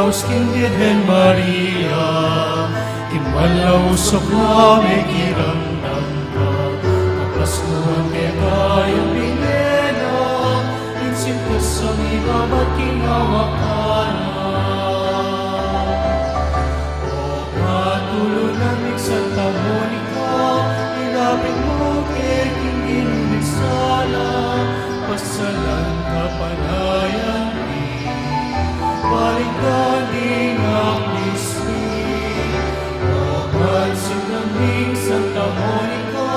Dios, King Virgen Maria, imalawusok na may kiramdam ka, kapaskuhan kay kayang binena, insintos ang ibabat kinawakana. O patuloy naming Santa Monica, ilapit mo kay King Inigsala, pasalan ka panayan di, balik ka di naklismi. Pansin naming Santa Monica,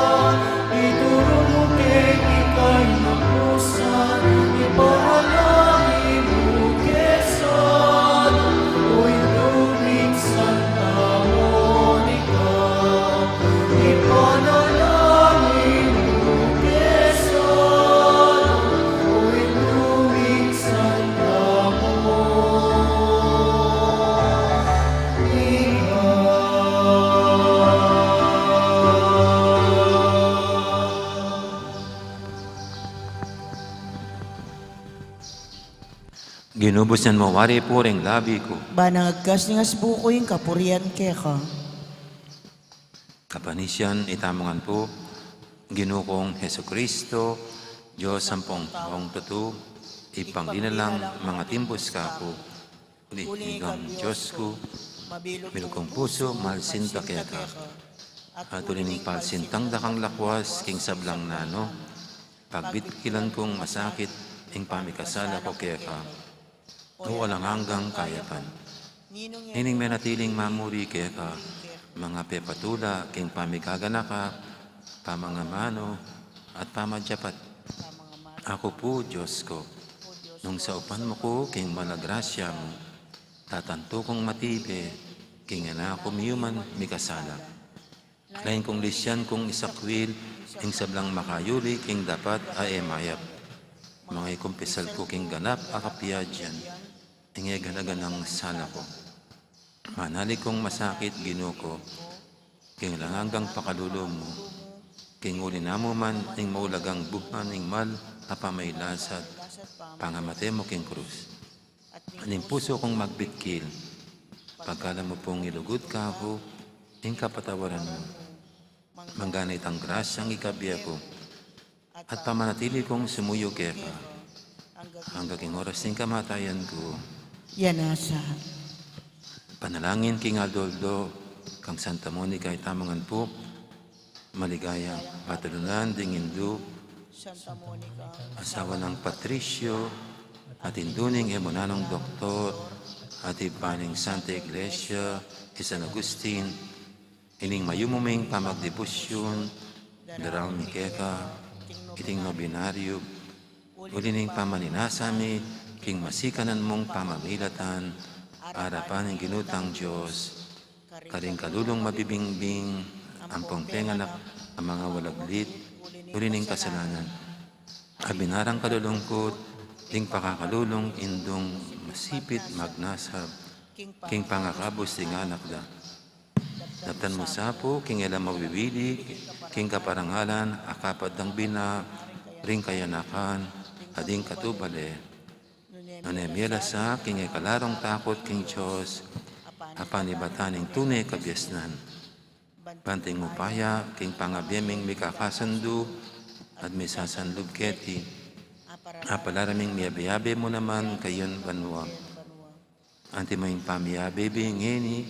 ituro mo kay ikay na pusan, ipanalangin mo kesan. Oy luming Santa Monica, ipanalangin mo kesan. Oy luming Santa Ginubusan mo wari puring labi ko. Banangagkas ni ngas buko yung kapurian keka. Kapanisyan itamongan po, ginukong Heso Kristo, Diyos sampung taong tutu, ipangdinalang mga timbos ka po. Ulihigang Diyos ko, bilukong puso, malsinta kaya ka. At ulining palsintang dakang lakwas, king sablang nano, pagbitkilan kong masakit, ing pamikasala ko kaya ka. O walang hanggang kayapan. Hining menatiling mamuri kaya ka, mga pepatula, king pamigagana ka, pamangamano, at pamadyapat. Ako po, Diyos ko, nung sa upan mo ko, king malagrasya mo, tatanto kong matibe, king anak ko miyuman mikasala. Lain kong lisyan kong isakwil, king sablang makayuli, king dapat ay emayap. Mga ikumpisal ko king ganap akapiyadyan, ingay ganaganang sala ko. Manali kong masakit ginuko, king langagang pakalulo mo, king ulina mo man, ing maulagang buhan, ing mal, apamaylasad, pangamate mo king krus. Aning puso kong magbitkil, pagkala mo pong ilugod ka ako, ing kapatawaran mo. Mangganit ang grasyang ikabiya ko, at pamanatili kong sumuyo kaya ka, hanggang oras ng kamatayan ko. Yanasa. Panalangin king Adoldo, kang Santa Monica itamangan po, maligayang patulunan ding Hindu, Santa Monica. asawa ng Patricio, at induning emonanong doktor, at ipaning Santa Iglesia, San Agustin, ining mayumuming pamagdebusyon, daral mikeka, iting nobinaryo, ulining pamaninasami, king masikanan mong pamamilatan, harapan ng ginutang Diyos, karing kalulong mabibingbing, ang pongpenganak ang mga walaglit, ulining kasalanan. Abinarang kalulungkot, king pakakalulong indong masipit magnasab, king pangakabos ting anak da. Daptan mo sapo, king elam mabibili, king kaparangalan, akapad ng bina, ring kayanakan, ading katubale. Anemyela sa king ikalarong takot king Diyos, apanibataning tunay kabyasnan. Banting upaya, king pangabyeming mikakasandu, at may sasanlub keti. Apalaraming miyabiyabe mo naman kayon banwa. Anti mo yung pamiyabe ngeni,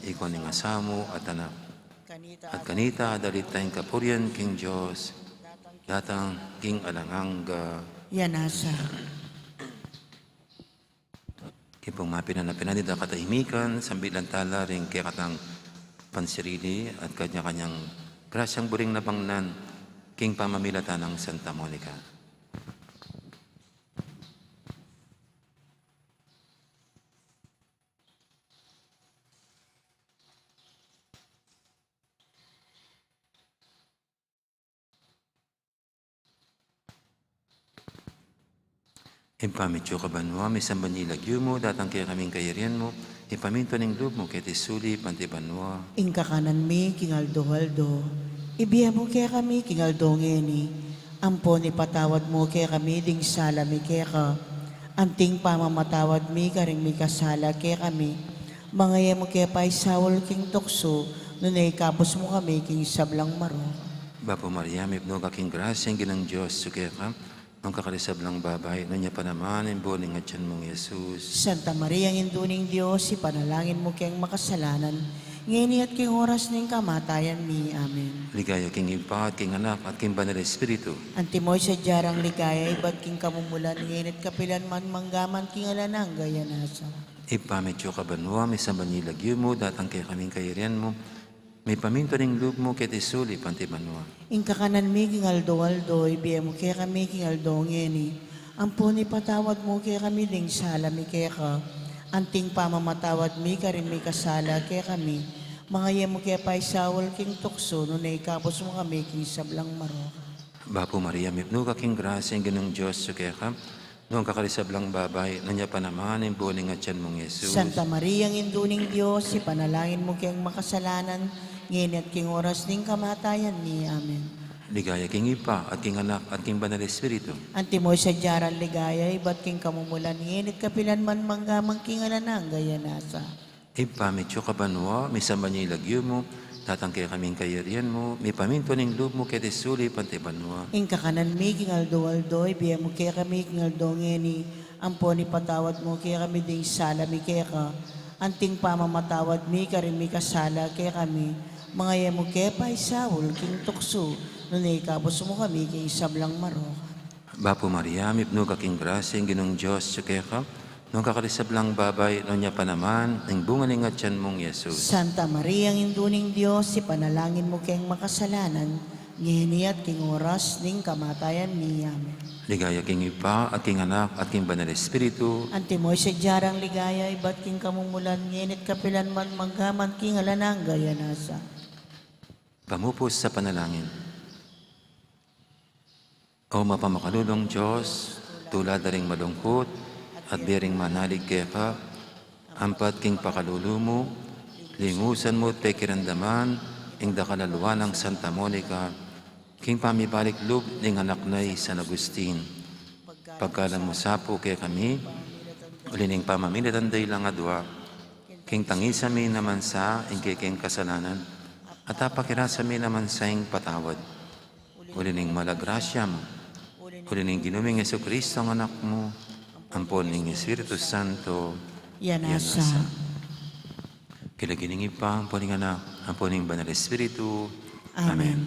ikaw ning asamo at anak. At kanita adalit tayong kapuryan king Diyos, datang king alanganga. Yanasa. Kipong mapinanapinan nito katahimikan, sambilan tala rin kaya katang pansirili at kanya-kanyang grasyang buring nabangnan, king pamamilatan ng Santa Monica. Impamityo ka banwa, may sambanilagyo mo, datang kaya kaming kayarian mo, ipaminto ng loob mo, kaya tisuli, pantibanwa. Ingka kanan mi, kingaldo-haldo. Ibiya mo kaya kami, kingaldo ngeni. Ampon ipatawad mo kaya kami, ding sala mi kaya ka. Anting pamamatawad mi karing mi kasala kaya kami. Mga yemo kaya pa isawol king tukso, nunay kapos mo kami king sablang maro. Bapo Maria, may pno kaking grasya, ang ginang Diyos, sukya ka, ang kakalisab lang babay, na niya pa naman, ang buling at tiyan mong Jesus. Santa Maria, ang induning Diyos, ipanalangin mo kayang makasalanan, ngayon at king oras ng kamatayan mi. Amen. Ligaya king Ipa at king Anak at king Banal Espiritu. Antimoy sa jarang ligaya, iba't king kamumulan, ngayon at kapilan man manggaman king alanang gaya nasa. Ipamedyo ka banwa, may sambanilagyo mo, datang kay kaming kayarian mo, may paminto ning loob mo, kay tisuli, panti banwa. Ing kakanan mi king aldo, ibiya mo kaya kami king aldo ngeni. Ampun ipatawad mo kaya kami ding sala mi kaya ka. Anting pamamatawad mi karin mi kasala kaya kami. Mga yemo kaya pa isawol king tukso, nunay kapos mo kami king sablang maro. Bapo Maria, may pno kaking grasya, ang ginang Diyos, sukya ka, noong kakalisab lang babay, na niya pa naman, ang buling at tiyan mong Jesus. Santa Maria, ang induning Diyos, ipanalangin mo kayang makasalanan, ngayon at king oras ng kamatayan ni. Amen. Ligaya king Ipa at king Anak at king Banal Espiritu. Antimoy sa jaran ligaya, iba't king kamumulan, ngayon at kapilan man manggamang king alanang gaya nasa. Ipamedyo ka banwa, may sambanilagyo mo, datang kay kaming kayarian mo, may paminto ning loob mo, kay tisuli, panti banwa. Ing kakanan mi king aldo, ibiya mo kaya kami king aldo ngeni. Ampon ipatawad mo kaya kami ding sala mi kaya ka. Anting pamamatawad mi karin mi kasala kaya kami. Mga yemo kaya pa isawol king tukso, nunay kapos mo kami king sablang maro. Bapo Maria, may pno kaking grasya, ang ginong Diyos, sukya ka, noong kakalisab lang babay, no niya pa naman, ang bunga ning at tiyan mong Jesus. Santa Maria, ang induning Diyos, ipanalangin mo kayang makasalanan, ngayon at king oras ning kamatayan ni. Amen. Ligaya king Ipa at king Anak at king Banal Espiritu. Antimoy sa jarang ligaya, iba't king kamumulan, ngayon at kapilan man manggaman king alanang gaya nasa. Pamupos sa panalangin. O mapamakalulong Diyos, tulad na ring malungkot, at bering manalig kaya ka, ampat king pakalulu mo, lingusan mo at pekirandaman, ing dakalaluwa ng Santa Monica, king pamibalik loob ning anak na San Agustin. Pagkalang mo sapo kaya kami, ulining pamamilitanday lang adwa, king tangisami naman sa ing king kasalanan, at apakirasami naman sa ing patawad. Ulining malagrasya mo, ulining ginuming Yesu Kristo ang anak mo, ampon ning Espiritu Santo, Yanasa. Kilagining Ipa, ampon ning Anak, ampon ning Banal Espiritu. Amen.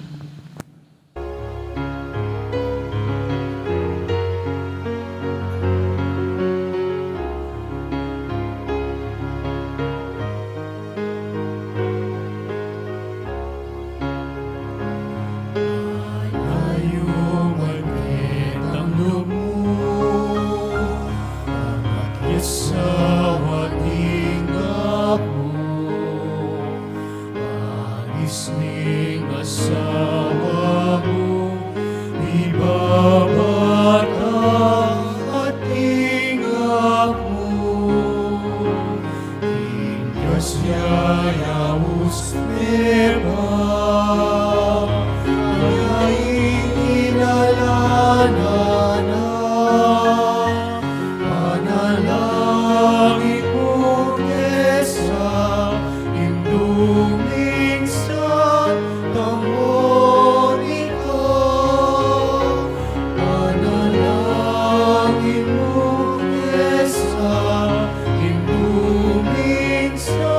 Ayaw manhit ang loob mo, ang akyat hinggap mo, agis ning asawa mo, ibabata at hinggap mo. Diyos yayawus neba, panalangin mo kesa induming sa Monica. Panalangin mo kesa induming sa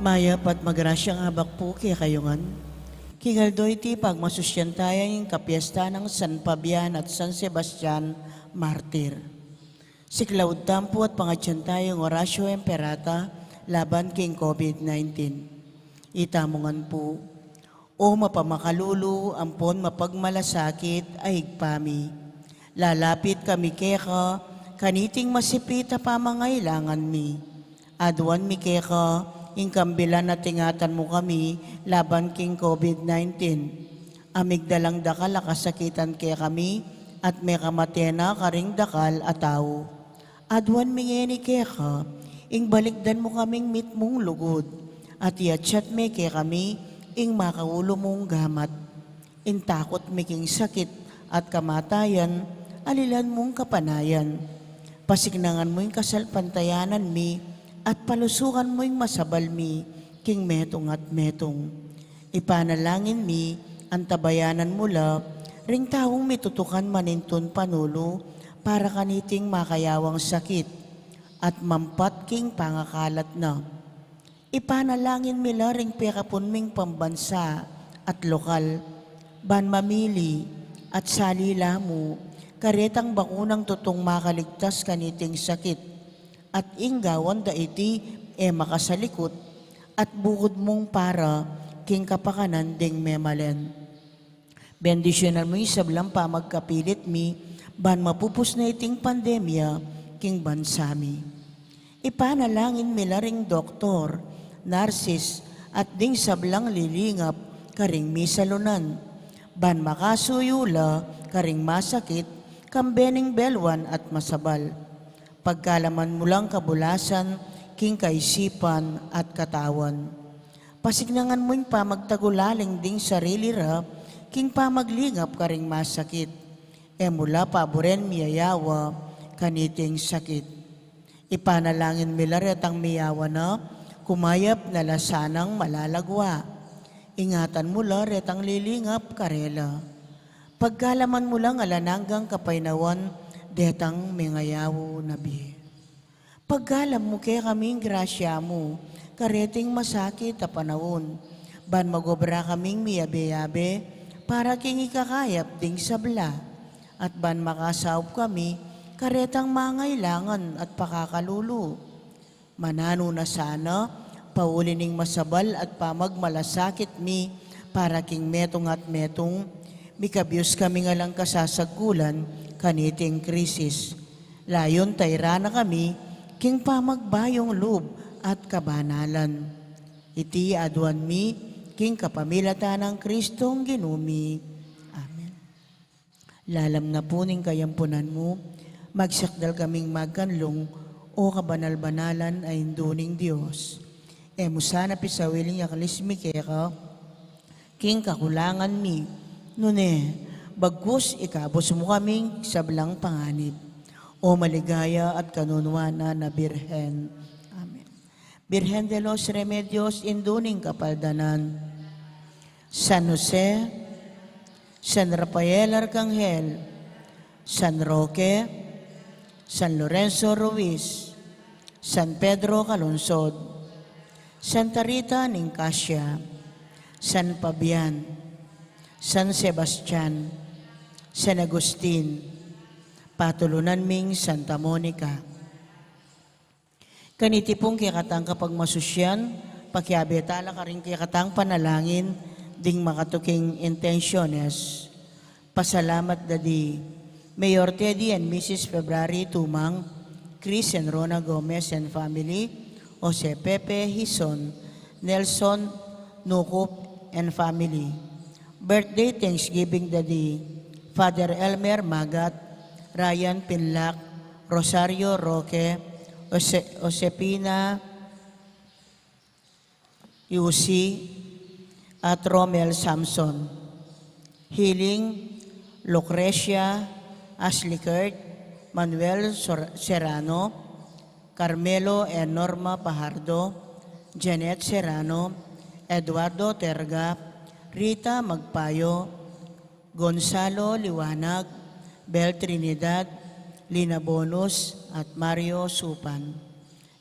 Mayapat magrasyang habak po kaya kayungan. Kigaldo iti pagmasusyantayan yung kapiesta ng San Fabian at San Sebastian, Martir. Si Claude Tampo at pangatsyantayan Horacio Emperata laban king COVID-19. Itamungan po, o mapamakalulu ampon mapagmalasakit ay higpami. Lalapit kami keka, kaniting masipita pamangailangan mi. Adwan mi keka, ingkambilan na tingatan mo kami laban king COVID-19. Amigdalang dakal akasakitan kaya kami at may kamatena karing dakal ataw. Adwan mi ngeni keka, ing balikdan mo kaming mitmong lugod, at iatsyat me kay kami, ing makaulo mong gamat. In takot miking sakit at kamatayan, alilan mong kapanayan. Pasignangan mo yung kasalpantayanan mi, at palusukan mo yung masabal mi, king metong at metong. Ipanalangin mi, ang tabayanan mula, ring taong mitutukan maninton panulo, para kaniting makayawang sakit, at mampat king pangakalat na. Ipanalangin mila ring pekapon ming pambansa at lokal, ban mamili at salila mo, karetang bakunang tutong makaligtas kaniting sakit, at inggawan daiti makasalikot, at bukod mong para king kapakanan ding memalen. Bendisyonan mo yung sablang pa magkapilit mi, ban mapupus na iting pandemya, king bansami. Ipanalangin mila ring doktor, narsis, at ding sablang lilingap, karing misalunan, ban makasuyula, karing masakit, kambening belwan at masabal. Pagkalaman mo lang kabulasan, king kaisipan at katawan. Pasignangan mo yung pamagtagulaling ding sarili ra, king pamaglingap karing masakit. Mula paboren miyayawa, kaniting sakit. Ipanalangin mila retang miyawa na, kumayap na lasanang malalagwa. Ingatan mo la retang lilingap karela. Pagkalaman mo lang alananggang kapainawan, detang mingayawo nabi. Pagkalam mo kay kaming grasya mo, kareting masakit a panahon, ban magobra kaming miyabe-yabe, para king ikakayap ding sabla, at ban makasawp kami, karetang mangailangan at pakakalulo. Manano na sana, paulining masabal at pamagmalasakit mi, para king metong at metong, mikabyos kami nga lang kasasagulan, kaniting krisis. Layon tayra na kami, king pamagbayong loob at kabanalan. Iti aduan mi, king kapamilata ng Kristong ginumi. Amen. Lalam na po ning kayampunan mo, magsakdal kaming magkanlong, o kabanal-banalan ay induning Diyos. Musana pisawiling yakalismi kaya king kakulangan mi, nune, bagkus ikabos mo kaming sablang panganib, o maligaya at kanunwana na Birhen. Amen. Birhen de los Remedios, induning kapaldanan. San Jose, San Rafael Arcangel, San Roque, San Lorenzo Ruiz, San Pedro Calungsod, Santa Rita Nicasia, San Fabian, San Sebastian, San Agustin, patulunan ming Santa Monica. Kanitipong kikatang kapag masusyan, pakiabetala ka rin kikatang panalangin, ding makatuking intensyones. Pasalamat dadi, Mayor Teddy and Mrs. February Tumang, Chris and Rona Gomez and family, Jose Pepe Hison, Nelson Nukup and family. Birthday Thanksgiving Daddy, Father Elmer Magat, Ryan Pinlac, Rosario Roque, Josepina Yusi, at Romel Samson. Healing, Lucrecia, Ashley Kurt, Manuel Serrano, Carmelo and Norma Pajardo, Janet Serrano, Eduardo Terga, Rita Magpayo, Gonzalo Liwanag, Bel Trinidad, Lina Bonus, at Mario Supan.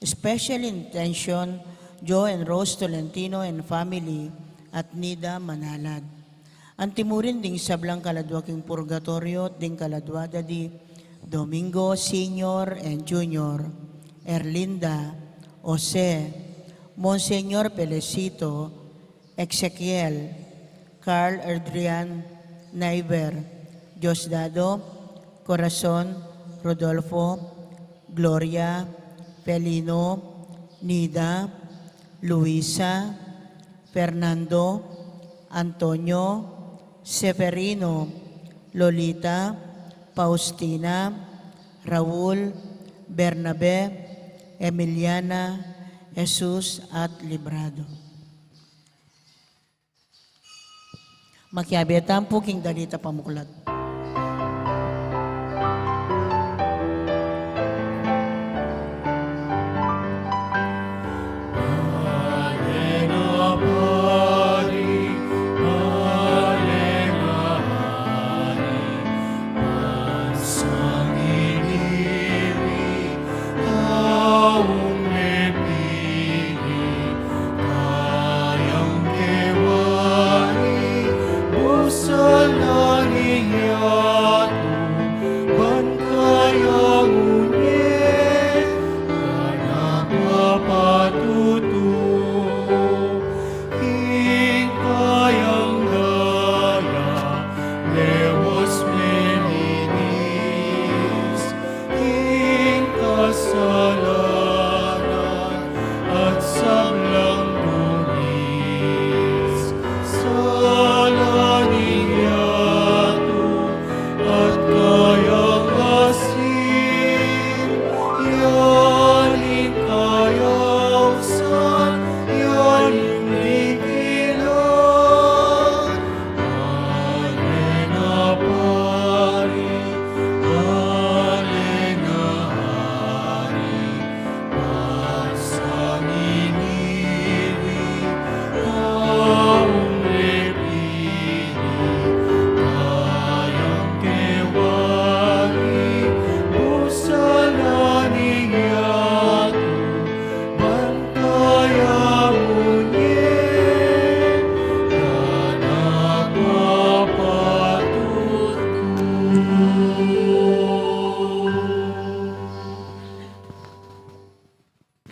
Special intention, Joe and Rose Tolentino and family, at Nida Manalad. Antimurin ding sablang kaladwa king purgatorio, ding kaladwa di Domingo Senior and Junior, Erlinda, Jose, Monseñor Pelecito, Ezequiel, Carl Adrian Naiver, Diosdado, Corazon, Rodolfo, Gloria, Pelino, Nida, Luisa, Fernando, Antonio, Severino, Lolita, Faustina, Raul, Bernabe, Emiliana, Jesus at Librado. Makiabitan po king dalita pamuklat.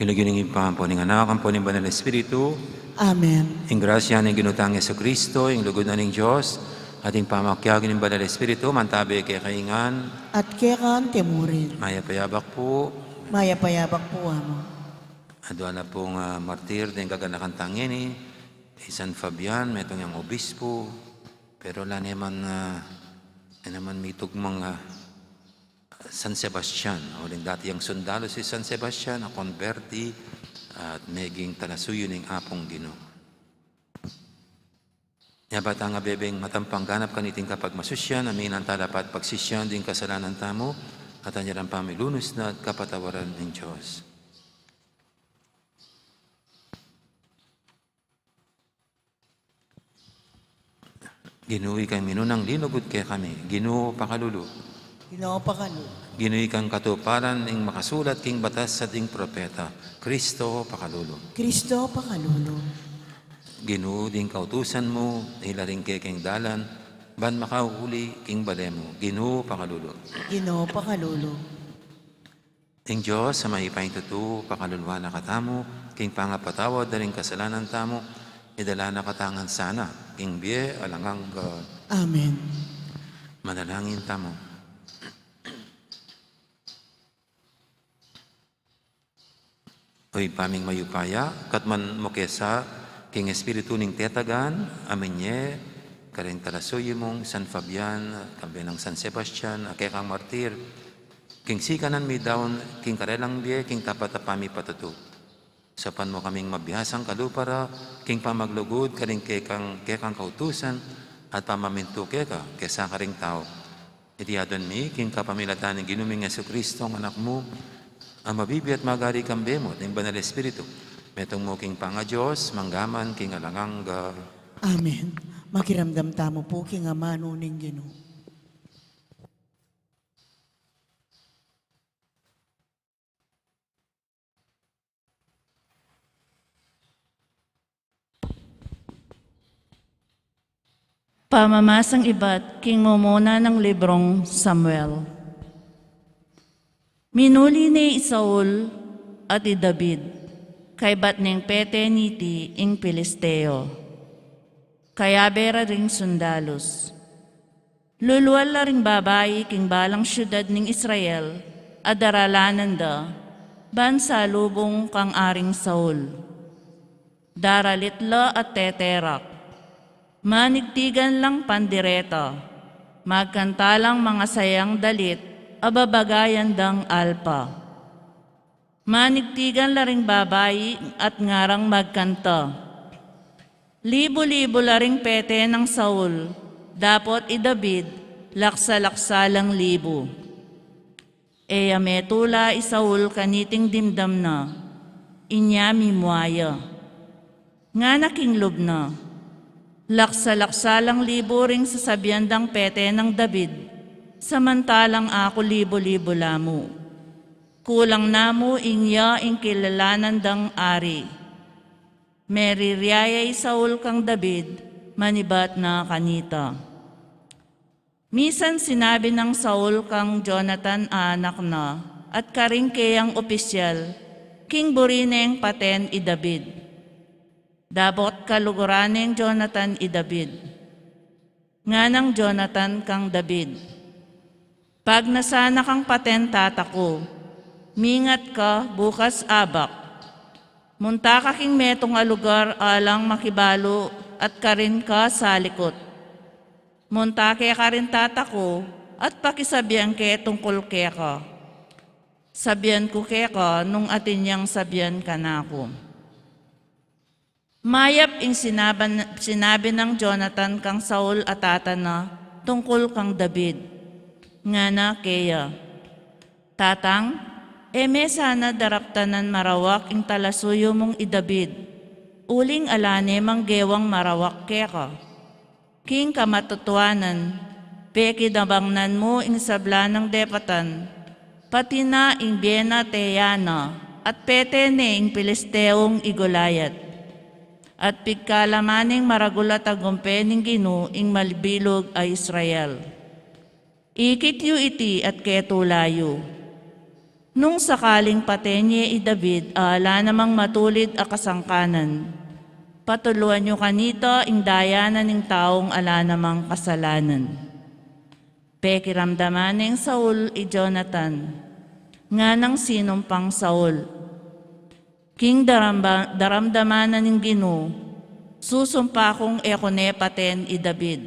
Kinugining pa po ng anak, ang po ng Banal na Espiritu, Amen. ang grasya ng ginutang Yesu Kristo, ang lugod na ng Diyos, ating pamakyagin ng Banal na Espiritu, mantabi kay kaingan, At kekan temurin. maya payabak po, Maya payabak po amo. adwa na pong martir din kaganakan tangini, San Fabian, metong yung obispo, pero la naman mitog mga San Sebastian, o rin dati yung sundalo si San Sebastian, na konverti at meging talasuyo ng apong Ginoo. Yabat ang abebeng matampang ganap kaniting kapag masusyan, amin ang talapat pagsisyan din kasalanan tamo, at anyarang pamilunos na at kapatawaran ng Diyos. Ginuwi kang minunang linugod kay kami, Ginoo pakalulu. Ginoo pa kanu. Ginuwi kang katuparan ng makasulat king batas sa ding propeta, Kristo pakalulu. Kristo pa kanulo. Ginoo ding kautusan mo, hilaring kay king dalan, ban makahuli king balemo, Ginoo pakalulu. Ginoo pa kalulo. Ting Diyos sa maipaing tutu, pakalulwa na katamo, king pangapatawad na rin kasalanan tamo, idala na katangan sana, king biye alangang God. Amen. Manalangin tamo. Oy paming mayupaya, katman mo kesa, king Espiritu ning tetagan, aminye, karing talasuyo mong San Fabian, kabilang San Sebastian, akekang martir, king sikanan mi daon, king karelang biye, king tapatapami patutu. Sapan mo kaming mabihasang kalupara, king pamaglugod, karing kekang kautusan, at pamaminto keka, kesa karing tao. Itiyadon mi, king kapamilatan ng ginuming Yesu Kristo, ang anak mo, ang mabibi at magari kang bemot, ng Banal Espiritu. Metong mo king panga Diyos, manggaman king alangangga. Amen. Makiramdam tamo po king amano ning Ginoo. Pamamasang iba't king mumuna ng librong Samuel. Minuli ni Saul at ni David, kay bat ning pete niti ing Pilisteo. Kaya bera ring sundalos. Luluwal la ring babayi king balang syudad ning Israel, at daralanan da, bansa lubong kang aring Saul. Daralitla at teterak. Manigtigan lang pandireta, magkantalang mga sayang dalit, ababagayan dang alpa. Manigtigan laring babayi at ngarang magkanta. Libo-libo laring pete ng Saul, dapot i David, laksa-laksalang libo. Eya metula i Saul kaniting dimdam na, inya mimuaya. Nga nakinglob na, laksa-laksalang libo ring sasabyandang pete ng David, samantalang ako libo-libo lamo. Kulang namo inya ing kilalanan dang ari. Meririayay Saul kang David, manibat na kanita. Misan sinabi ng Saul kang Jonathan anak na, at karing kayang opisyal, king burineng paten i David. Dabot kaluguraneng Jonathan i David. Nga ng Jonathan kang David. Pag nasana kang paten tatako, mingat ka bukas abak. Munta ka king metong alugar alang makibalo at karin ka sa likot. Munta ke karin tatako at pakisabihan ke tungkol ke ka. Sabihan ko ke ka nung atin niyang sabihan ka na ako. Mayap ing sinabi ng Jonathan kang Saul at tatana tungkol kang David. Nga na keya. Tatang, eme sana daraptanan marawak ing talasuyo mong i David. Uling alane manggewang marawak keka. King kamatutuanan, peki dabangnan mo ing sabla ng depatan, pati na ing Biena Teyana, at pete ne ing Pilisteong igulayat. At pigkalamaning maragulat agumpe ning Gino ing malbilog ay Israel. Ikit yu iti at ketulayo. Nung sakaling patenye i David, ala namang matulid a kasangkanan. Patuluan nyo kanito ing dayanan ng taong ala namang kasalanan. Pekiramdaman ng Saul i Jonathan, nga ng sinumpang Saul. King daramdamanan ng Gino, susumpa kong ekone paten i David.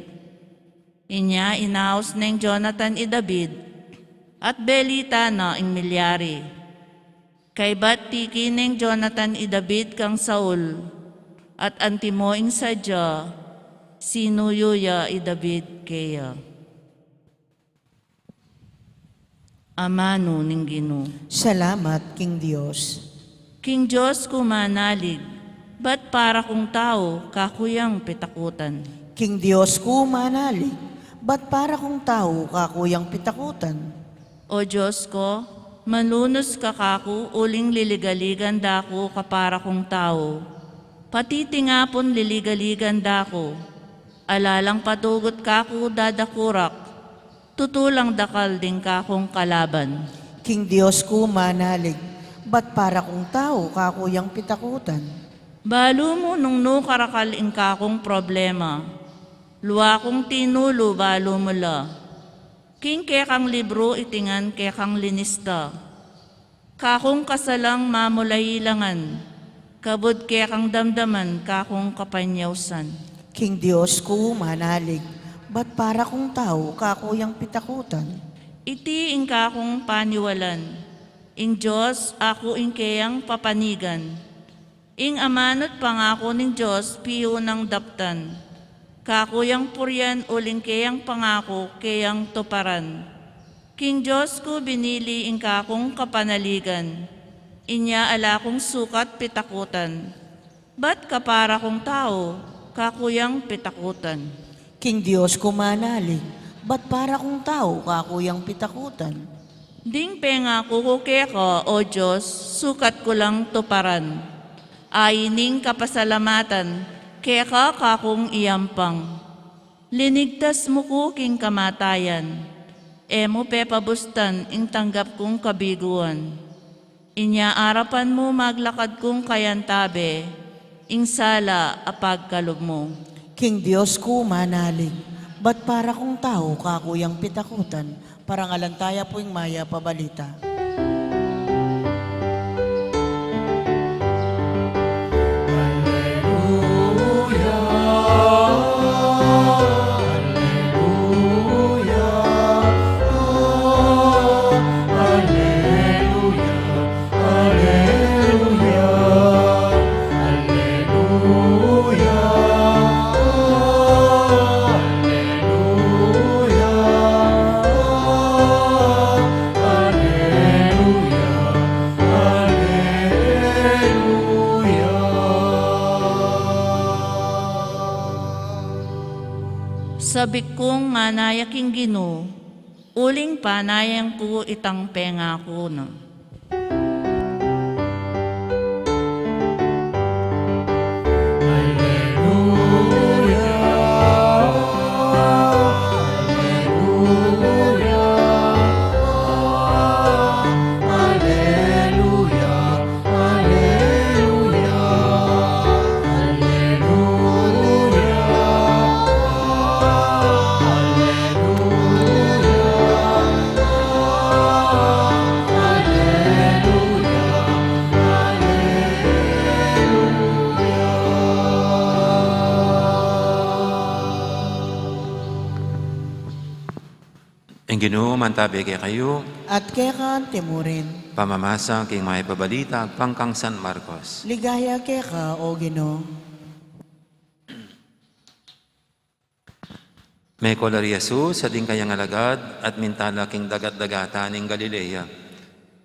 Inya inaos ng Jonathan i David, at belita na ing milyari. Kay bat tiki ng Jonathan i David kang Saul, at antimo ing sadya, sinuyuya i David kaya. Amano ning Gino. Salamat, King Diyos. King Diyos kumanalig, ba't para kong tao kakuyang pitakutan? King Diyos ko manalig, ba't para kong tao kakuyang pitakutan? O Diyos ko, manunos ka kaku, uling liligaligan dako kapara kong tao. Pati tingapon liligaligan dako, alalang patugot kaku dadakurak, tutulang dakal din kakong kalaban. King Diyos ko manalig, ba't para kong tao kakuyang pitakutan? Balo mo nung karakal ing kakong problema, luwa kong tinulo balo mo la. King kekang libro itingan kekang linista. Kakong kasalang mamulailangan, kabod kekang damdaman kakong kapanyawsan. King Diyos ko manalig, ba't para kong tao kakuyang pitakutan? Iti ing kakong paniwalan, ing Diyos ako ing kayang papanigan. Ing amanot pangako ning Diyos piyo ng daptan. Kakuyang puryan uling kayang pangako kayang tuparan. King Diyos ko binili ing kakong kapanaligan. Inya ala kong sukat pitakutan. Ba't kapara kong tao kakuyang pitakutan? King Diyos ko manalig, ba't para kong tao kakuyang pitakutan? Ding pengako ko keka, O Diyos, sukat ko lang tuparan. Ayining kapasalamatan, keka kakong iyampang. Linigtas mo ko king kamatayan, emo pepabustan ing tanggap kong kabiguan. Inya arapan mo maglakad kong kayantabe, ing sala apag kalob mo. King Diyos ko manalig, ba't para kong tao kakuyang pitakutan? Parangalantaya po yung maya pabalita. Alleluia, alleluia, alleluia. sabik kong nganayaking Gino, uling panayang po itang pengako no. Ang Ginoo mantabi kay kayo, At kaya ka timurin. pamamasa king may pabalita pangkang San Marcos. Ligaya kaya ka, O Ginoo. May kolari Jesus sa ding kayang alagad at mintala king dagat-dagata ning Galilea.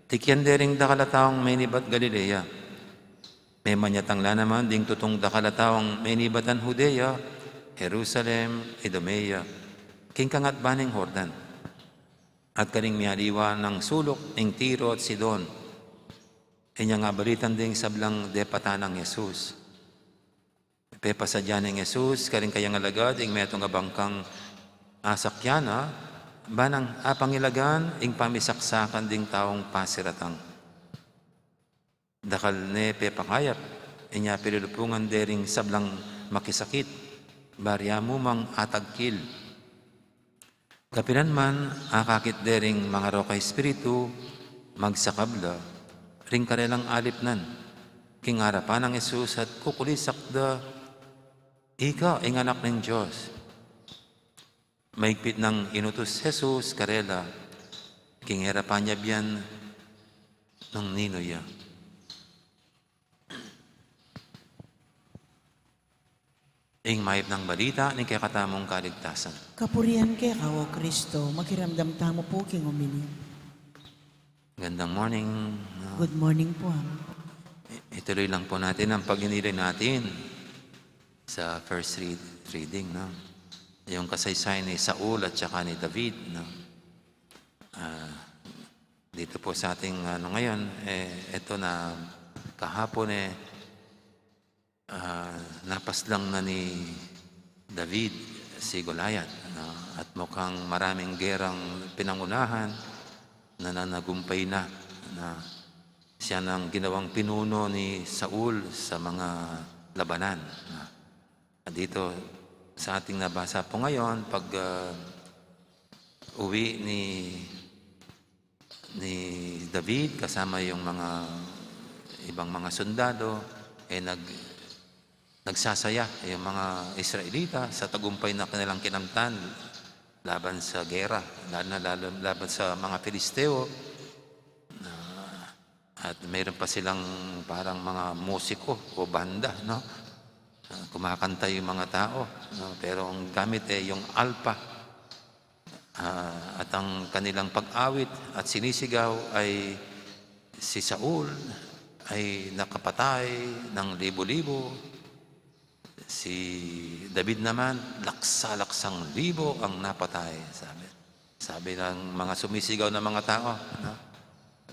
Tikyan dering dakalataong may nibat Galilea. May manyatangla naman ding tutong dakalataong may nibatan Judea, Jerusalem, Idumea, king kangat baning Jordan. At kaning mialiwa ng sulok ing Tiro at Sidon. Inya nga balitan ding sablang depata ng Jesus. Pepasadya ng Jesus, karing kayang alagad, ing meto nga bangkang asakyana, banang apangilagan, ing pamisaksakan ding taong pasiratang. Dakal ne pepakayap, inya pilulupungan dering sablang makisakit, barya mo mang atagkil. Kapilan man, akakit dering mga roka espiritu, magsakabla, ring karelang alipnan, king harapan ng Jesus at kukulisak da, ika ing anak ng Diyos. Maigpit ng inutos Jesus karela, king harapan niya biyan ng ninoya. Ing mayip ng balita ni kakatamong kaligtasan. Kapurihan kaya ka, O Kristo. Makiramdam tamo po king umili. Gandang morning. Good morning po. Ituloy lang po natin ang pag-inilay natin sa first reading. No? Yung kasaysayan ni Saul at saka ni David. No? Dito po sa ating ngayon, ito na kahapon napaslang na ni David si Goliath. At mukhang maraming gerang pinangunahan na nagumpay na siya nang ginawang pinuno ni Saul sa mga labanan. At dito sa ating nabasa po ngayon, pag uwi ni David kasama yung mga ibang mga sundalo, nagsasaya yung mga Israelita sa tagumpay na kanilang kinamtan laban sa gera, laban sa mga Filisteo. At mayroon pa silang parang mga musiko o banda, no? Kumakanta yung mga tao, no? Pero ang gamit yung alpa. At ang kanilang pag-awit at sinisigaw ay si Saul ay nakapatay ng libo-libo. Si David naman, laksa-laksang libo ang napatay, sabi ng mga sumisigaw na mga tao. No?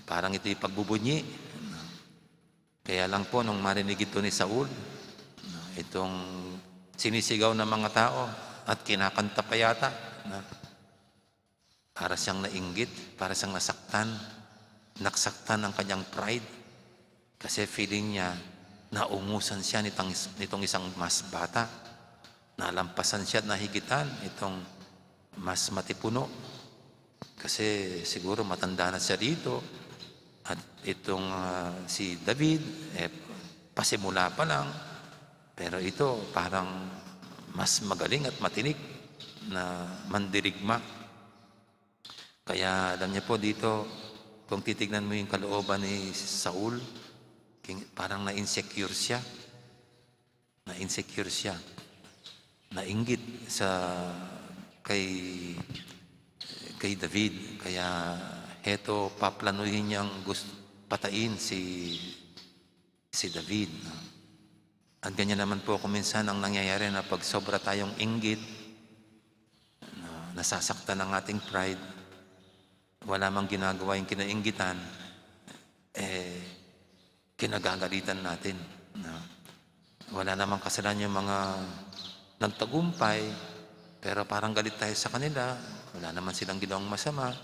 Parang ito'y pagbubunyi. No? Kaya lang po, nung marinig ito ni Saul, no, itong sinisigaw ng mga tao at kinakanta pa yata, no? Para siyang nainggit, para siyang naksaktan ang kanyang pride. Kasi feeling niya, naungusan siya nitong isang mas bata. Nalampasan siya at nahigitan itong mas matipuno. Kasi siguro matanda na siya dito. At itong si David, pasimula pa lang. Pero ito parang mas magaling at matinik na mandirigma. Kaya alam niyo po dito, kung titignan mo yung kalooban ni Saul, parang na-insecure siya. Nainggit kay David. Kaya heto, paplanuhin niyang patain si David. At ganyan naman po kung minsan ang nangyayari na pag sobra tayong inggit, nasasaktan ang ating pride, wala mang ginagawa yung kinainggitan, kinagagalitan natin. No? Wala namang kasalanan yung mga nagtagumpay, pero parang galit tayo sa kanila, wala naman silang ginawang masama.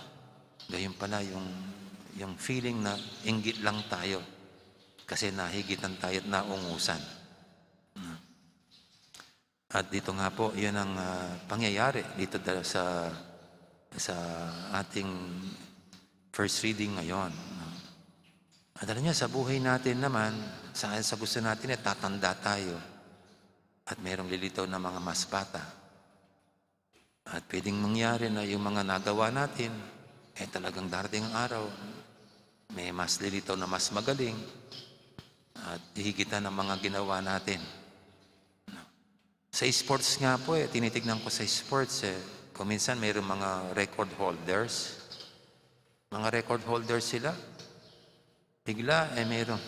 Gayon pala yung feeling na inggit lang tayo kasi nahigitan tayo at naungusan. At dito nga po, yun ang pangyayari dito sa ating first reading ngayon. At alam niyo, sa buhay natin naman, sa gusto natin, tatanda tayo. At mayroong lilitaw na mga mas bata. At pwedeng mangyari na yung mga nagawa natin, talagang darating ang araw, may mas lilitaw na mas magaling at hihigitan ng mga ginawa natin. Sa sports nga po, tinitignan ko sa sports, kung minsan mayroong mga record holders. Mga record holders sila. Bigla, mayroong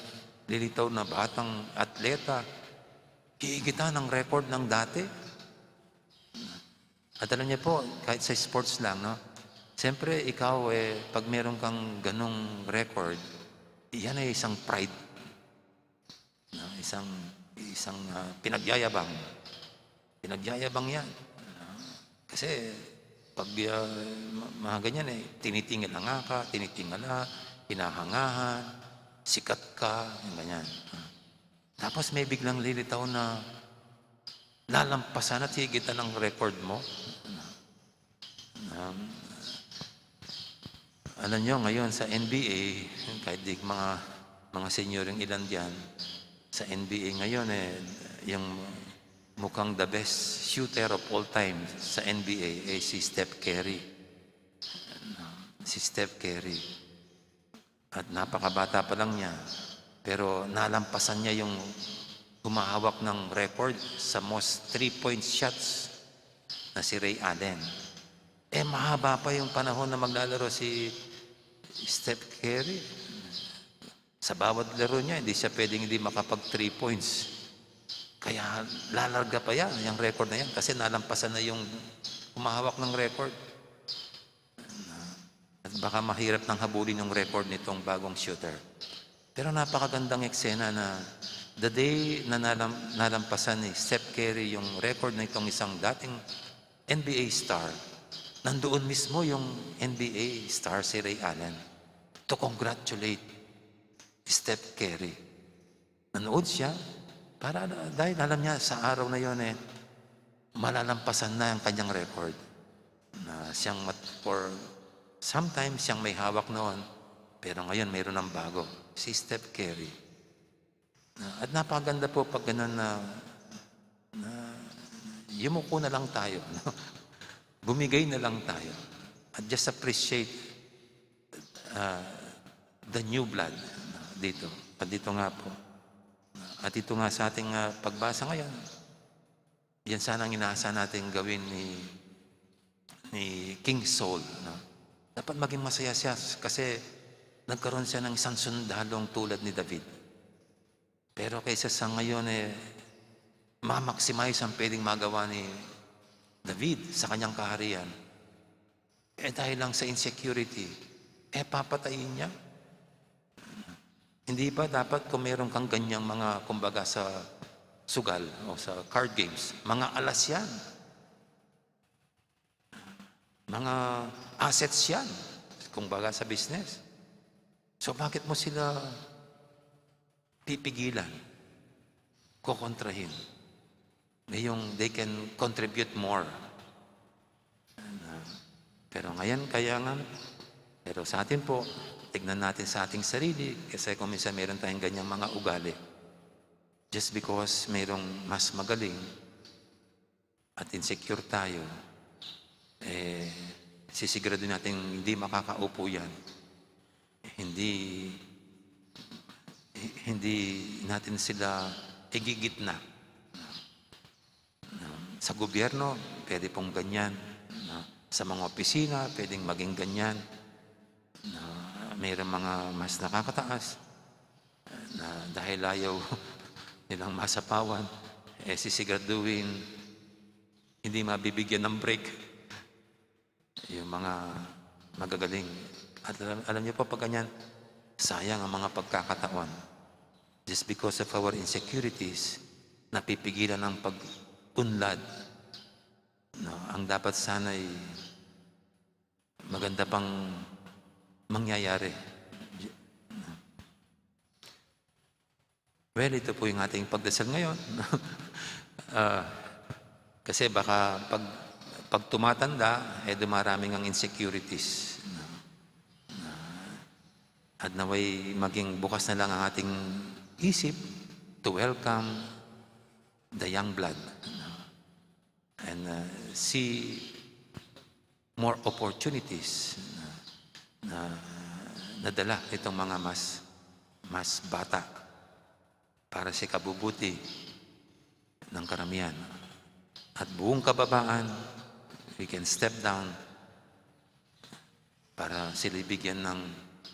lilitaw na batang atleta, hihigitan ng record ng dati. At alam niyo po, kahit sa sports lang, no? Siyempre, ikaw, pag meron kang ganong record, yan ay isang pride. No? Isang pinagyayabang. Pinagyayabang yan. Kasi, pag mga ganyan, tinitingala ka, hinahangahan, sikat ka, yung ganyan. Tapos may biglang lilitaw na lalampasan at higitan ng record mo. Alam nyo, ngayon sa NBA, kahit di mga senior yung ilan dyan, sa NBA ngayon, yung mukhang the best shooter of all time sa NBA si Steph Curry. Si Steph Curry. At napakabata pa lang niya. Pero nalampasan niya yung humahawak ng record sa most 3-point shots na si Ray Allen. Mahaba pa yung panahon na maglalaro si Steph Curry. Sa bawat laro niya, hindi siya pwedeng hindi makapag 3 points. Kaya lalarga pa yan, yung record na yan, kasi nalampasan na yung humahawak ng record. At baka mahirap nang habulin yung record nitong bagong shooter. Pero napakagandang eksena na the day na nalampasan ni Steph Curry yung record na itong isang dating NBA star, nandoon mismo yung NBA star si Ray Allen to congratulate Steph Curry. Nanood siya dahil alam niya sa araw na yon malalampasan na ang kanyang record. Na siyang for sometimes siyang may hawak noon, pero ngayon mayroon ng bago, si Steph Curry. At napakaganda po pag ganun na yumuko na lang tayo. No? Bumigay na lang tayo. At just appreciate the new blood dito. At dito nga po. At ito nga sa ating pagbasa ngayon, yan sana ang inaasa natin gawin ni King Saul. No? Dapat maging masaya siya kasi nagkaroon siya ng isang sundalong tulad ni David. Pero kaysa sa ngayon, ma-maximize ang pwedeng magawa ni David sa kanyang kaharian. Dahil lang sa insecurity, papatayin niya. Hindi ba dapat kung meron kang ganyang mga, kumbaga sa sugal o sa card games, mga alas yan. Mga assets yan, kumbaga sa business. So bakit mo sila pipigilan, kukontrahin? They can contribute more. Pero ngayon, pero sa atin po, tignan natin sa ating sarili, kasi kung minsan meron tayong ganyang mga ugali, just because mayroong mas magaling at insecure tayo, sisigurado natin hindi makakaupo yan. Hindi natin sila igigit na. Sa gobyerno, pwede pong ganyan. Sa mga opisina, pwedeng maging ganyan. Mayroong mga mas nakakataas na dahil ayaw nilang masapawan, sisiguraduhin hindi mabibigyan ng break. yung mga magagaling. At alam niyo po pag ganyan, sayang ang mga pagkakataon. Just because of our insecurities, napipigilan ang pag-unlad. No, ang dapat sana'y maganda pang mangyayari. Well, ito po yung ating pagdasal ngayon. Kasi baka pag tumatanda, dumaraming ang insecurities. At naway maging bukas na lang ang ating isip to welcome the young blood and see more opportunities na nadala itong mga mas bata para sa kabubuti ng karamihan. At buong kababaan, we can step down para sila bigyan ng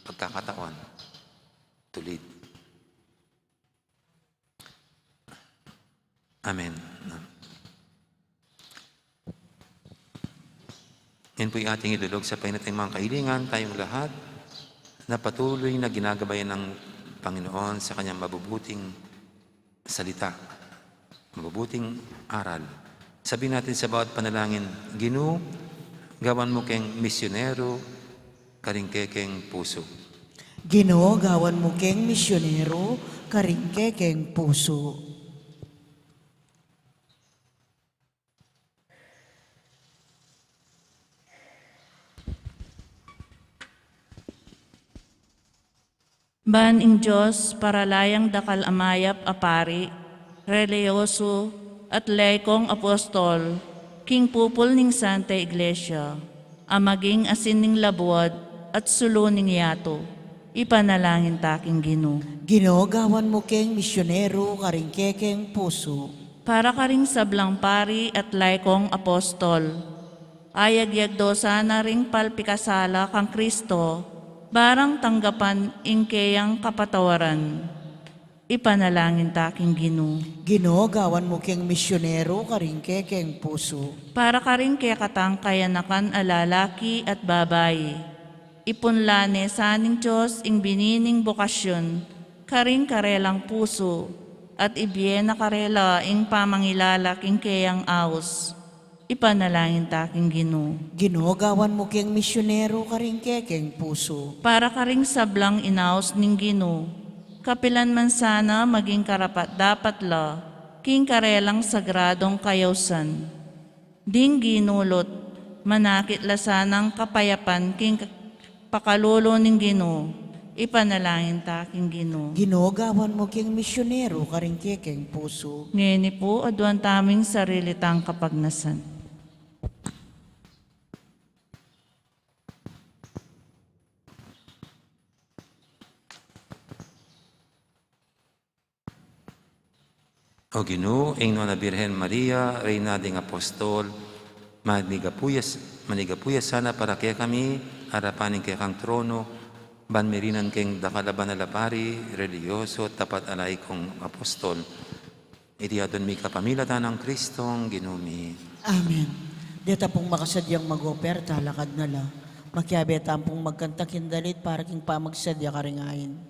pagkakataon to lead. Amen. Yan po yung ating ilulog sa painating mga kahilingan, tayong lahat na patuloy na ginagabayan ng Panginoon sa kanyang mabubuting salita, mabubuting aral. Sabihin natin sa bawat panalangin, Ginoo, gawan mo keng misyonero, karingkekeng puso. Ginoo, gawan mo keng misyonero, karingkekeng puso. Baning Diyos, paralayang dakal amayap apari, reliyoso at laykong apostol, king pupul ning Santa Iglesia, amaging asin ning labuad at sulo ning yato, ipanalangin taking Ginoo. Ginoo, gawan mo keng misyonero, karingkekeng puso. Para karing sablang pari at laykong apostol, ayagyagdo sana ring palpikasala kang Kristo, barang tanggapan ingkeyang kapatawaran. Ipanalangin taking Ginoo. Ginoo, gawan mo keng misyonero, karingkekeng puso. Para karing kaya katang kayanakan alalaki at babae. Ipunlane saning Diyos ing binining bokasyon, karing karelang puso, at ibiyena karela ing pamangilala king kayang aus. Ipanalangin taking Ginoo. Ginoo, gawan mo keng misyonero, karingkekeng puso. Para karing sablang inaos ning Ginoo, kapilan man sana maging karapat dapat la, king karelang sagradong kayawsan. Ding ginulot, manakit la sanang kapayapan king pakalolo ning Ginoo. Ipanalangin taking Ginoo. Ginoo, gawan mo keng misyonero, karingkekeng puso. Ngeni po, aduan taming sarili tang kapagnasan. O Ginoo, ingno na Birhen Maria, Reyna ding Apostol, manigapuya sana para kaya kami, harapanin kaya kang trono, banmerinan keng dakalaban na lapari, reliyoso, tapat alay kong apostol. Itiadon mi kapamilatan ng Kristong ginumi. Amen. Dita pong makasadyang mag-operta, lakad na la. Makiabeta pong magkanta kindalit para king pamagsadya karingayin.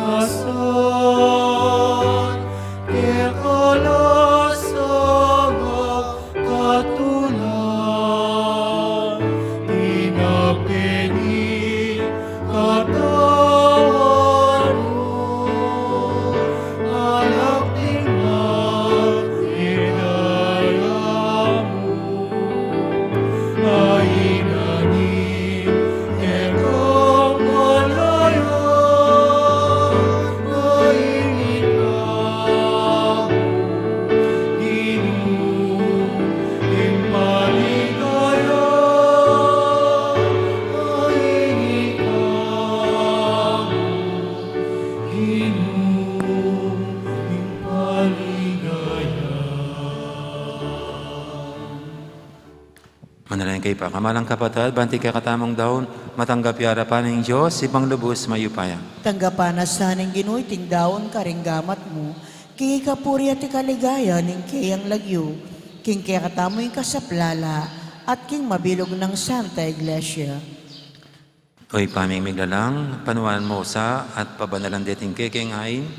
nasan ke kalasanga katulan inapeni katawan mo alak tingnan hidaya mo ainanin ke kamalayan mainitan inuing maligaya mainitan inuing maligaya. Manalangin kayo pa, kamalang kapatid, banti kay katamong daon, matanggap yarapan ng Diyos, ibang lubos mayupaya. Tanggapan na sa ning Ginoy ting daon karinggamat mo, kay kapuri at ikaligaya ning kayang lagyo, king kaya katamoy kasaplala, at king mabilog ng Santa Iglesia. Oy pamimiglalang, panuan mo sa at pabanalan deting kekengain,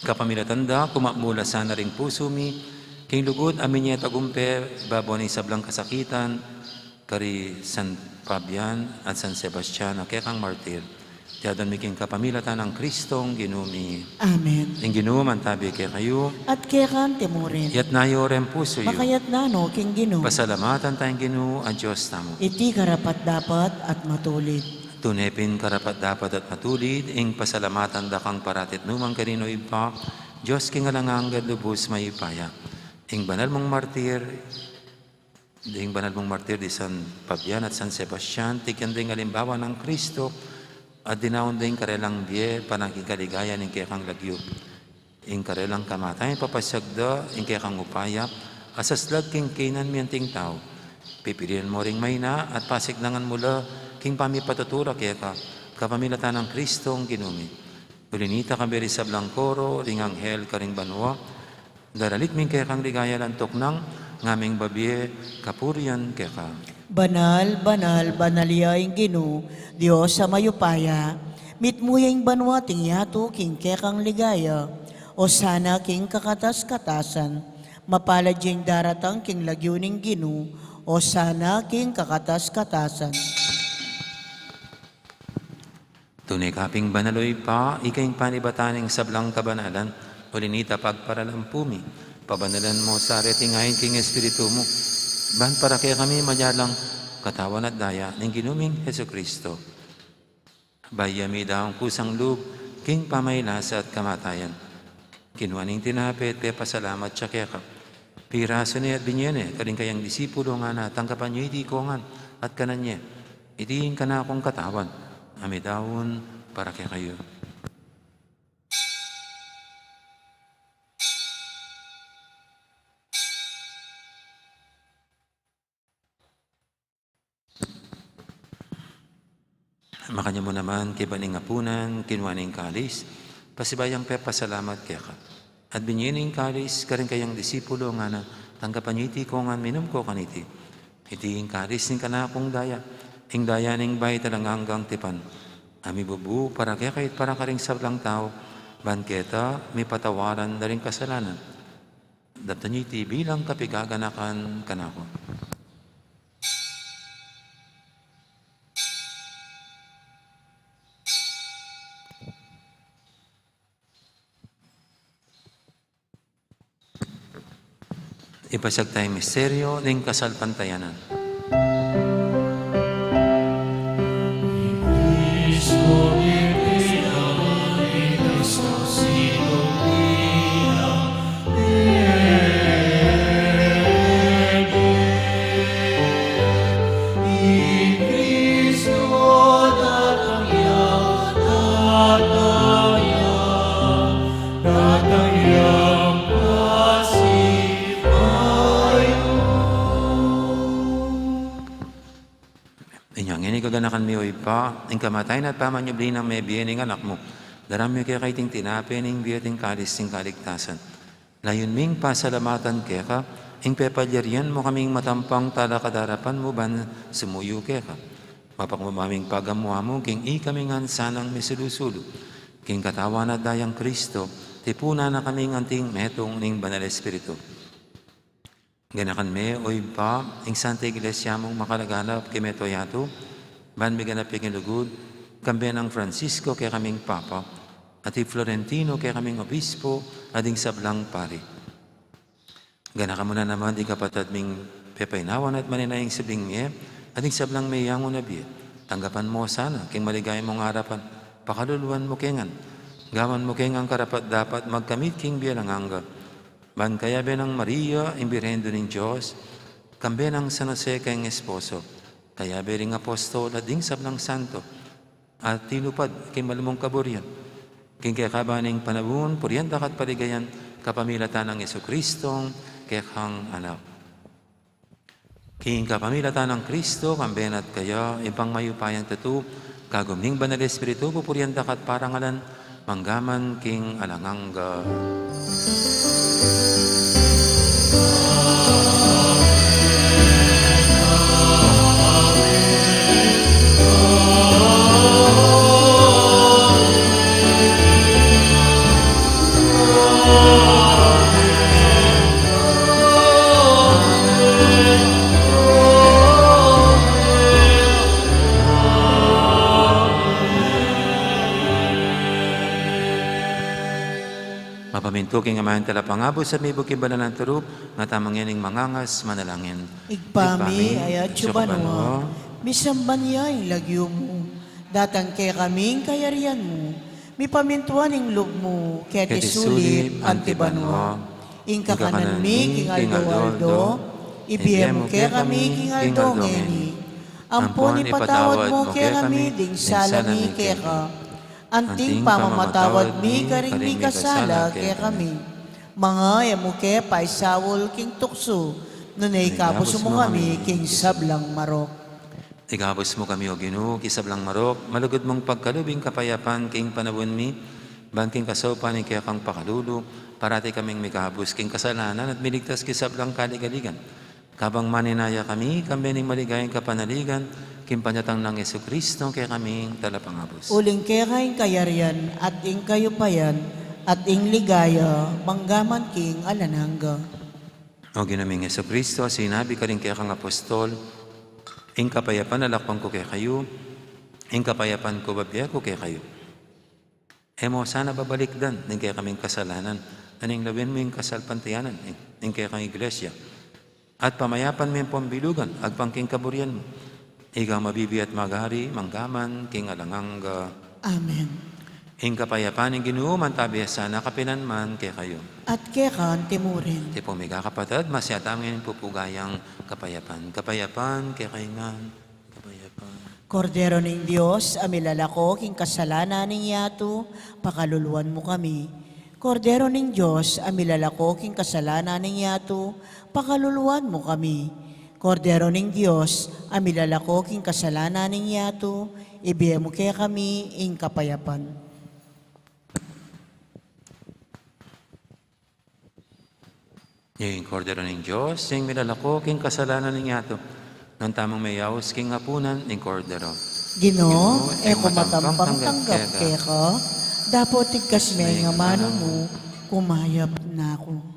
kapamilatanda, kumamula sana ring puso mi, king lugod amin niya tagumpe, babo ni sablang kasakitan, kari San Fabian at San Sebastian, kekang martir. Tiyadon mi king kapamilatan ng Kristong ginumi. Amen. Ing ginuman tabi kay kayo, At kaya kan timurin, yat nayo rin puso yu. makayat na no king Gino, Pasalamatan tayong ginu ang Diyos tamo. iti karapat dapat at matulid. Tunepin karapat dapat at matulid, ing pasalamatan dakang paratit numang kanino iba, Diyos king alanganggad lubos mayipaya. Ing banal mong martir di San Fabian at San Sebastian, tigyan din alimbawa ng Kristo, at dinaon din karelang biye, panagkikaligaya ng kekang lagyo. Ing karelang kamatayan, papasyagda, ing kekang upaya, asaslag king kinan miyanting tao. Pipilian mo ring mayna, at pasiglangan mula, king pamipatutura keka, kapamilatan ng Kristong ginumi. Ulinita kabiri sa Blancoro, ring anghel karing banwa, daralit min kekang ligaya lantok ng ngaming babye kapurian keka. Banal, banal, banaliyayang Gino, Diyos sa mayupaya, mitmuyang banwating yato king kekang ligaya, o sana king kakatas-katasan, mapalad yung daratang king lagyuning Gino, o sana king kakatas-katasan. Tunay kaping banaloy pa, ikaing panibataning sablang kabanalan, ulinita pagparalampumi, pabanalan mo sa retingahin king Espiritu mo, ban para kaya kami madyalang katawan at daya ng ginuming Heso Kristo. Bayami daw kusang loob, king pamaylasa at kamatayan. Kinuaning tinapit, pe pasalamat siya kaya ka. Piraso niya at binyene, kaling kayang disipulo nga na, tangkapan niyo iti kongan at kanan niya. Itiin ka na akong katawan, amidawon para kaya kayo. Makanya mo naman, kibaning apunan, kinuaning kalis, pasibayang pasalamat kaya ka. At binyining kalis, karing kayang disipulo nga na, tanggapan niyo iti kongan minum ko kaniti. Itiing kalis ning kana akong daya, ing daya ning bay talang hanggang tipan. Ami bubu, para kaya kahit para karing sablang tao, banketa, may patawaran na rin kasalanan. Dapta niyo iti bilang kapigaganakan kanako. Ipasag tayong misteryo ng kasalpantayanan. Cristo Virgina, Cristo Sinomia, in Cristo datangya, Inyang ini kaganakan mi oy pa, ang kamatay na pamanyubli ng may biyening anak mo. Darami kaya kaiting tinapin, ang biyating kalis, ang kaligtasan. Layon ming pasalamatan kaya ka, ang pepalyarian mo kaming matampang talakadarapan mo ban sumuyo kaya ka. Mapakmamaming pagamuha mo, king ikaming sanang misilusulo. king katawan at dayang Kristo, tipuna na kaming anting metong ning Banal Espiritu. Ganakan me, oy pa, ing Santa Iglesia mong makalaganap kay meto yato, ban mi ganap yung lugod, kambe ng Francisco kay kaming Papa, at Florentino kay kaming Obispo, ading sablang pari. Ganaka mo na naman di kapatid ming pepainawan at maninayang sibling miye, ading sablang may yangon na biye. Tanggapan mo sana, king maligay mong harapan, pakaluluan mo kengan. Gawan mo kengang karapat dapat magkamit king biyalang angga. Ban kaya benang Maria, imbirhendo ng Diyos, kambe ng San Jose kayong esposo, kaya bering apostol at ding sablang santo, at tinupad king malumong kaburyan. King kaya kabaning panabun, puryandak at paligayan, kapamilatan ng Jesucristong kekang anak. King kapamilatan ng Kristo, kamben at kaya, ibang mayupayang tatu, kagumning Banal Espiritu, pupuryandak at parangalan, manggaman king alangangga. Mapaminto king amahan talapangabo sa may buking banalan turup, nga tamang yaning mangangas manalangin. Igpami ayat subano, misamban yay lagyo mo, datang kay kaming kayarian mo, mipamintuan ing loob mo, kaya tisulip antibanwa. Ing kakanan mi king Aldo, ibiyem mo kaya kami king Aldo ngeni. Ampon ipatawad mo kaya kami, ding salami kaya ka. Anting pamamatawad mi karing mi kasala kaya kami. Mga emuke paisawol king tukso, nunay kapos mo kami king sablang marok. Igabos mo kami o Ginoo, kisablang marok, malugod mong pagkalubing kapayapan king panabon mi, banking kasopan ni kaya kang pakalulu, parati kaming mikabos king kasalanan at miligtas kisablang kaligaligan. Kabang maninaya kami, kambening maligayang kapanaligan, kimpanyatang ng Jesucristo, kaya kaming talapangabos. Uling kaya kayong kayarian at ing kayupayan at ing ligaya, manggaman king alanangga. O ginaming Jesucristo, sinabi ka rin kaya kang apostol, ing kapayapan alakpan ko kaya kayo, ing kapayapan ko babiya ko kaya kayo. Emo sana babalik dan, ning kaya kaming kasalanan, aning lawin mo yung kasalpantiyanan, ing kaya kang iglesia. At pamayapan mo yung pambilugan, agpangking kaburian mo. Ikaw mabibi at magari, manggaman, king alangangga. Amen. Ing kapayapan ng Ginoo man tabiasa na kapilan man kay kayo. At kekan timurin. Ti pumiga kapatid, masyatangin pupugayang kapayapan. Kapayapan kay kaingan. Kapayapan. Kordero ng Diyos, amilalako king kasalanan ng yato, pakaluluan mo kami. Kordero ng Diyos, amilalako king kasalanan ng yato, pakaluluan mo kami. Kordero ng Diyos, amilalako king kasalanan ng yato, ibiye mo kaya kami ing kapayapan. Yung kordero ng Diyos, yung milalako king kasalanan ng yato, ng tamang mayawas king hapunan ng kordero. Ginoo, kumatampang tanggap kaya ka, dapat tigkas may nga mano mo, kumayap na ako.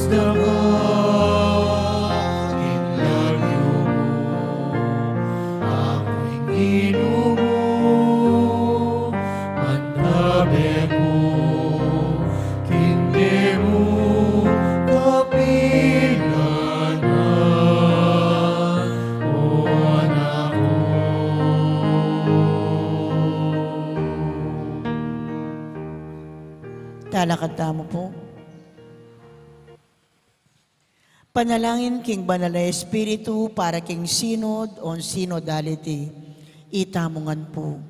daga, inlagyo mo, ako'y ginumo, mantabi ko, kinde mo, kapilanan, o anak ko. Talakanta mo po. Panalangin king banal na Espiritu para king synod on synodality. Itamungan po.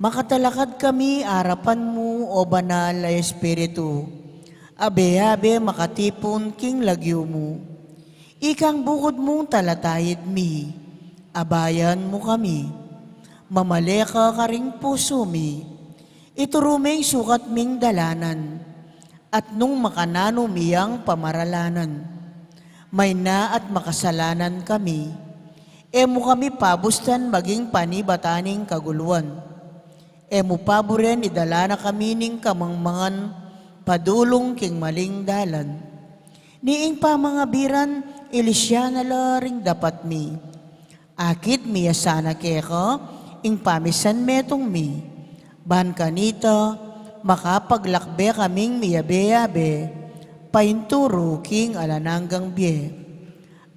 Makatalakad kami arapan mo o banal na Espiritu. Abe-abe makatipon king lagyo mo. Ikang bukod mong talatayid mi. Abayan mo kami. Mamaleka ka ring puso mi. Ituruming sukat ming dalanan. At nung makanano miyang pamaralanan. May na at makasalanan kami. Emo kami pabustan maging panibataning kaguluan. Emo paboren idala na kami ning kamangmangan padulong king maling dalan. Niing pa mga biran ilisya na laring dapat mi. Akit miya sana keka ing pamisan metong mi. Ban kanita makapaglakbe kaming miyabe-yabe. Painturo king alananggang biye.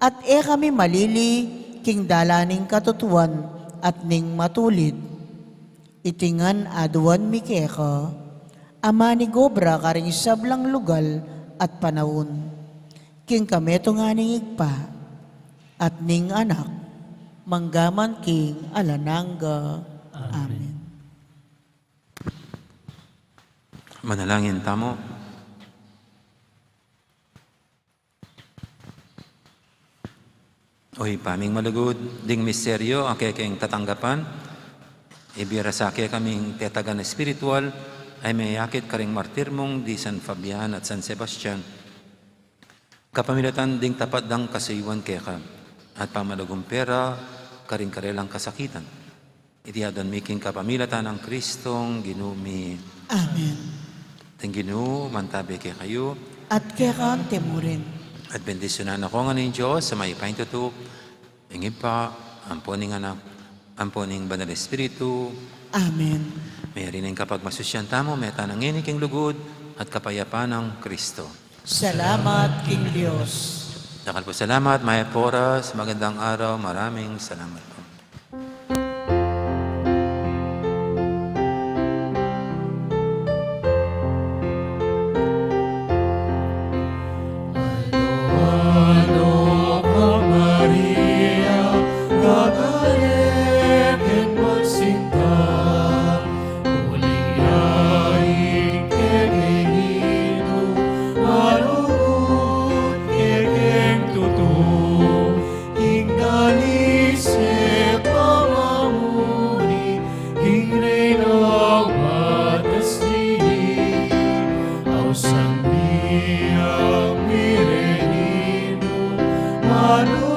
At kami malili king dalaning katutuan at ning matulid. Itingan aduan mi keka, ama ni Gobra karing sablang lugal at panahon. King kameto nga ning igpa, at ning anak, manggaman king alanangga. Amen. Manalangin tamo. Oy, paming malugod, ding misteryo, ang kekeng tatanggapan, ibira sa kaming tetagan espiritual, ay may yakit karing martir mong di San Fabian at San Sebastian. Kapamilatan ding tapat dang kasayuan keka, at pamalugong pera, karing karelang kasakitan. Itiyadan miking kapamilatan ang Kristong ginumi. Amen. Ting ginu, mantabi kay kayo, At kekang temurin. at bendisyonan ako nga ng Diyos sa may paintuto, ingib pa, amponing anak, amponing banal espiritu, Amen. may rin kapag masusyan tamo, may tanangin iking lugod at kapayapaan ng Kristo. Salamat, King Diyos. Dakal po salamat, may poras, magandang araw, maraming salamat po. Ano ka, Maria, gagalip ken magsinta, uliyain kekenito, malugod kekeng tuto, inggali se pamamuni, ingre ng batas dili, ausan biyang mirenino, Manu